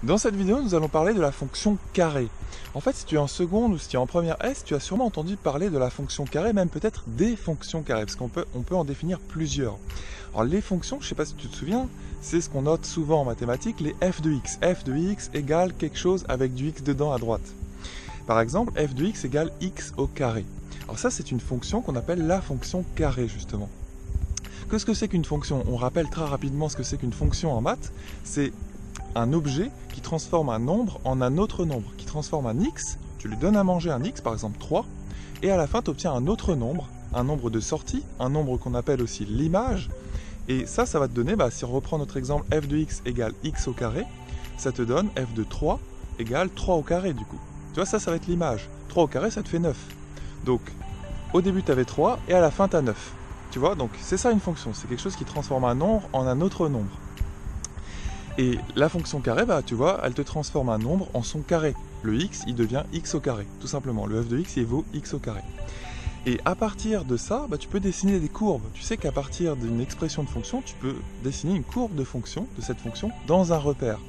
Dans cette vidéo, nous allons parler de la fonction carré. En fait, si tu es en seconde ou si tu es en première S, tu as sûrement entendu parler de la fonction carré, même peut-être des fonctions carrées, parce qu'on peut en définir plusieurs. Alors les fonctions, je ne sais pas si tu te souviens, c'est ce qu'on note souvent en mathématiques, les f de x. f de x égale quelque chose avec du x dedans à droite. Par exemple, f de x égale x au carré. Alors ça, c'est une fonction qu'on appelle la fonction carré, justement. Qu'est-ce que c'est qu'une fonction? On rappelle très rapidement ce que c'est qu'une fonction en maths. C'est un objet qui transforme un nombre en un autre nombre, qui transforme un x, tu lui donnes à manger un x, par exemple 3, et à la fin tu obtiens un autre nombre, un nombre de sortie, un nombre qu'on appelle aussi l'image, et ça va te donner, si on reprend notre exemple, f de x égale x au carré, ça te donne f de 3 égale 3 au carré du coup. Tu vois, ça va être l'image. 3 au carré, ça te fait 9. Donc, au début tu avais 3, et à la fin tu as 9. Tu vois, donc c'est ça une fonction, c'est quelque chose qui transforme un nombre en un autre nombre. Et la fonction carré, tu vois, elle te transforme un nombre en son carré. Le x, il devient x au carré, tout simplement. Le f de x, il vaut x au carré. Et à partir de ça, tu peux dessiner des courbes. Tu sais qu'à partir d'une expression de fonction, tu peux dessiner une courbe de fonction, de cette fonction, dans un repère.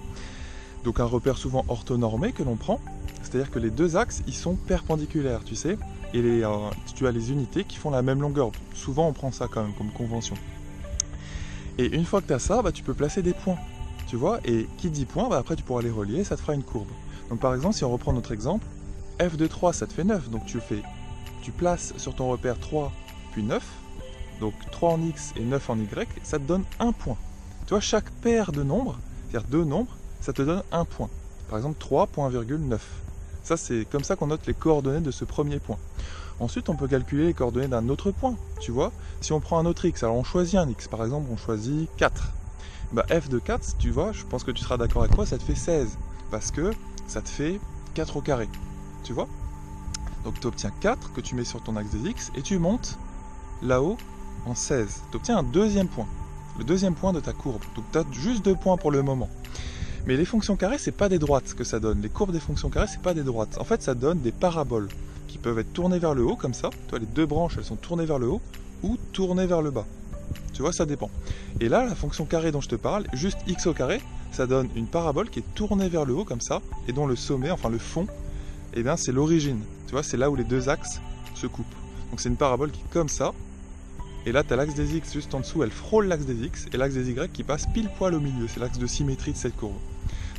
Donc un repère souvent orthonormé que l'on prend, c'est-à-dire que les deux axes, ils sont perpendiculaires, tu sais, et tu as les unités qui font la même longueur. Souvent, on prend ça quand même comme convention. Et une fois que tu as ça, tu peux placer des points. Tu vois, et qui dit point, après tu pourras les relier, ça te fera une courbe. Donc par exemple, si on reprend notre exemple, f de 3 ça te fait 9, donc tu places sur ton repère 3 puis 9, donc 3 en x et 9 en y, ça te donne un point. Tu vois, chaque paire de nombres, c'est-à-dire deux nombres, ça te donne un point. Par exemple 3,9. Ça c'est comme ça qu'on note les coordonnées de ce premier point. Ensuite on peut calculer les coordonnées d'un autre point, tu vois. Si on prend un autre x, alors on choisit un x, par exemple on choisit 4. F de 4, tu vois, je pense que tu seras d'accord avec moi, ça te fait 16, parce que ça te fait 4 au carré, tu vois. Donc tu obtiens 4 que tu mets sur ton axe des x, et tu montes là-haut en 16. Tu obtiens un deuxième point, le deuxième point de ta courbe. Donc tu as juste 2 points pour le moment. Mais les fonctions carrées, c'est pas des droites que ça donne. Les courbes des fonctions carrées, c'est pas des droites. En fait, ça donne des paraboles qui peuvent être tournées vers le haut, comme ça. Tu vois, les deux branches, elles sont tournées vers le haut, ou tournées vers le bas. Tu vois, ça dépend. Et là, la fonction carré dont je te parle, juste x au carré, ça donne une parabole qui est tournée vers le haut comme ça, et dont le sommet, enfin le fond, eh bien c'est l'origine. Tu vois, c'est là où les deux axes se coupent. Donc c'est une parabole qui est comme ça, et là tu as l'axe des x juste en dessous, elle frôle l'axe des x, et l'axe des y qui passe pile poil au milieu, c'est l'axe de symétrie de cette courbe.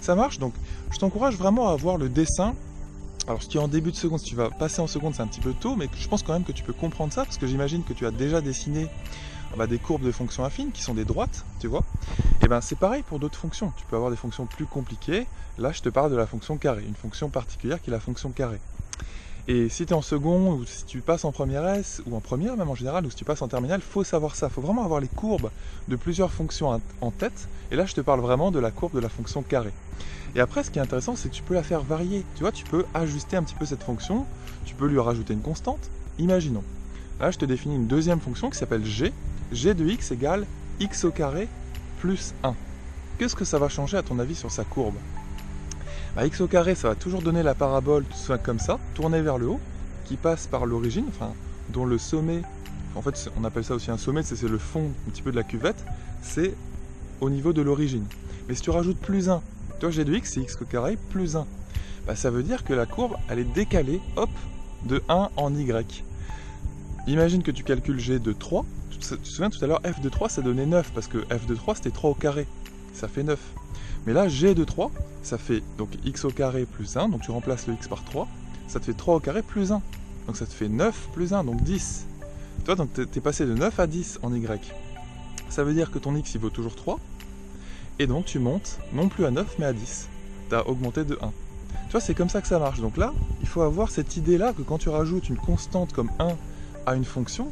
Ça marche, donc je t'encourage vraiment à voir le dessin. Alors si tu es en début de seconde, si tu vas passer en seconde, c'est un petit peu tôt, mais je pense quand même que tu peux comprendre ça, parce que j'imagine que tu as déjà dessiné des courbes de fonctions affines qui sont des droites, tu vois. Et c'est pareil pour d'autres fonctions. Tu peux avoir des fonctions plus compliquées. Là, je te parle de la fonction carré, une fonction particulière qui est la fonction carré. Et si tu es en second, ou si tu passes en première S, ou en première même en général, ou si tu passes en terminale, il faut savoir ça. Il faut vraiment avoir les courbes de plusieurs fonctions en tête. Et là, je te parle vraiment de la courbe de la fonction carré. Et après, ce qui est intéressant, c'est que tu peux la faire varier. Tu vois, tu peux ajuster un petit peu cette fonction. Tu peux lui rajouter une constante. Imaginons. Là, je te définis une deuxième fonction qui s'appelle g. g de x égale x au carré plus 1. Qu'est-ce que ça va changer à ton avis sur sa courbe? X au carré, ça va toujours donner la parabole soit comme ça, tournée vers le haut, qui passe par l'origine, dont le sommet, en fait on appelle ça aussi un sommet, c'est le fond un petit peu de la cuvette, c'est au niveau de l'origine. Mais si tu rajoutes plus 1, toi g de x c'est x au carré plus 1, ça veut dire que la courbe elle est décalée, hop, de 1 en y. Imagine que tu calcules g de 3, tu te souviens tout à l'heure, f de 3 ça donnait 9, parce que f de 3 c'était 3 au carré, ça fait 9. Mais là, g de 3, ça fait donc x au carré plus 1, donc tu remplaces le x par 3, ça te fait 3 au carré plus 1, donc ça te fait 9 plus 1, donc 10. Toi, donc tu es passé de 9 à 10 en y. Ça veut dire que ton x il vaut toujours 3, et donc tu montes non plus à 9 mais à 10. Tu as augmenté de 1. Tu vois, c'est comme ça que ça marche. Donc là, il faut avoir cette idée-là que quand tu rajoutes une constante comme 1 à une fonction,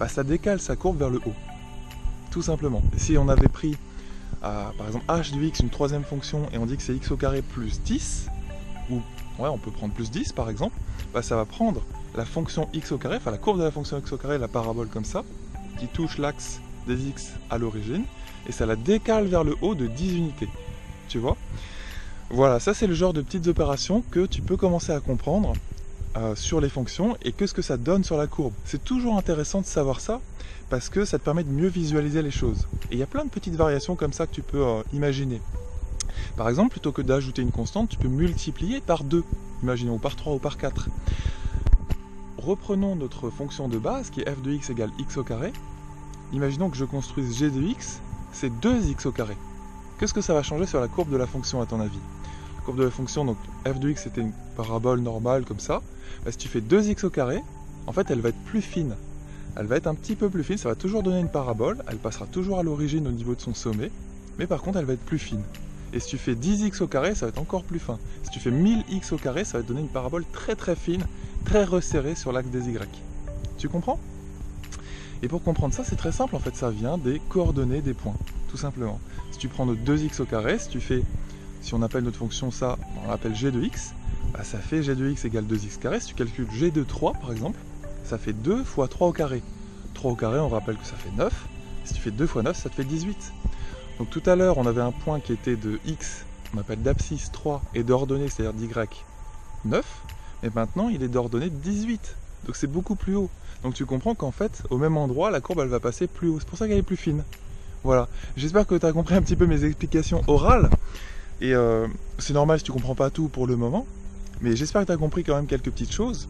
ça décale sa courbe vers le haut. Tout simplement. Et si on avait pris, par exemple, h de x, une troisième fonction, et on dit que c'est x au carré plus 10, ou on peut prendre plus 10 par exemple, ça va prendre la fonction x au carré, la courbe de la fonction x au carré, la parabole comme ça, qui touche l'axe des x à l'origine, et ça la décale vers le haut de 10 unités. Tu vois? Voilà, ça c'est le genre de petites opérations que tu peux commencer à comprendre sur les fonctions et qu'est-ce que ça donne sur la courbe. C'est toujours intéressant de savoir ça parce que ça te permet de mieux visualiser les choses. Et il y a plein de petites variations comme ça que tu peux imaginer. Par exemple, plutôt que d'ajouter une constante, tu peux multiplier par 2, imaginons, ou par 3 ou par 4. Reprenons notre fonction de base qui est f de x égale x au carré. Imaginons que je construise g de x, c'est 2x au carré. Qu'est-ce que ça va changer sur la courbe de la fonction à ton avis? La courbe de la fonction, donc f de x c'était une parabole normale comme ça. Bah, si tu fais 2x au carré, en fait elle va être plus fine. Elle va être un petit peu plus fine, ça va toujours donner une parabole, elle passera toujours à l'origine au niveau de son sommet, mais par contre elle va être plus fine. Et si tu fais 10x au carré, ça va être encore plus fin. Si tu fais 1000x au carré, ça va te donner une parabole très très fine, très resserrée sur l'axe des y. Tu comprends? Et pour comprendre ça, c'est très simple, en fait, ça vient des coordonnées des points, tout simplement. Si tu prends notre 2x au carré, si on appelle notre fonction ça, on l'appelle g de x, bah ça fait g de x égale 2x carré. Si tu calcules g de 3, par exemple, ça fait 2 fois 3 au carré. 3 au carré, on rappelle que ça fait 9. Si tu fais 2 fois 9, ça te fait 18. Donc tout à l'heure, on avait un point qui était de x, on appelle d'abscisse 3, et d'ordonnée, c'est-à-dire d'y 9. Et maintenant, il est d'ordonnée 18. Donc c'est beaucoup plus haut. Donc tu comprends qu'en fait, au même endroit, la courbe, elle va passer plus haut. C'est pour ça qu'elle est plus fine. Voilà. J'espère que tu as compris un petit peu mes explications orales. Et c'est normal si tu comprends pas tout pour le moment. Mais j'espère que tu as compris quand même quelques petites choses.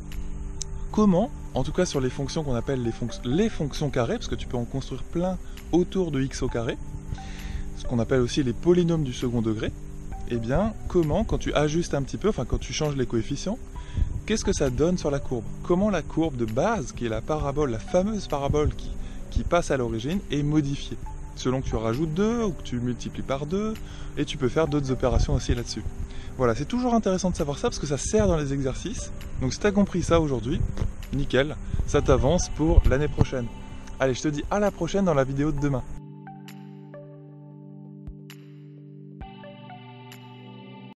Comment, en tout cas sur les fonctions qu'on appelle les fonctions carrées, parce que tu peux en construire plein autour de x au carré, ce qu'on appelle aussi les polynômes du second degré, eh bien, comment, quand tu ajustes un petit peu, enfin quand tu changes les coefficients, qu'est-ce que ça donne sur la courbe? Comment la courbe de base, qui est la parabole, la fameuse parabole qui passe à l'origine, est modifiée? Selon que tu rajoutes 2 ou que tu multiplies par 2, et tu peux faire d'autres opérations aussi là-dessus. Voilà, c'est toujours intéressant de savoir ça parce que ça sert dans les exercices. Donc si tu as compris ça aujourd'hui, nickel, ça t'avance pour l'année prochaine. Allez, je te dis à la prochaine dans la vidéo de demain.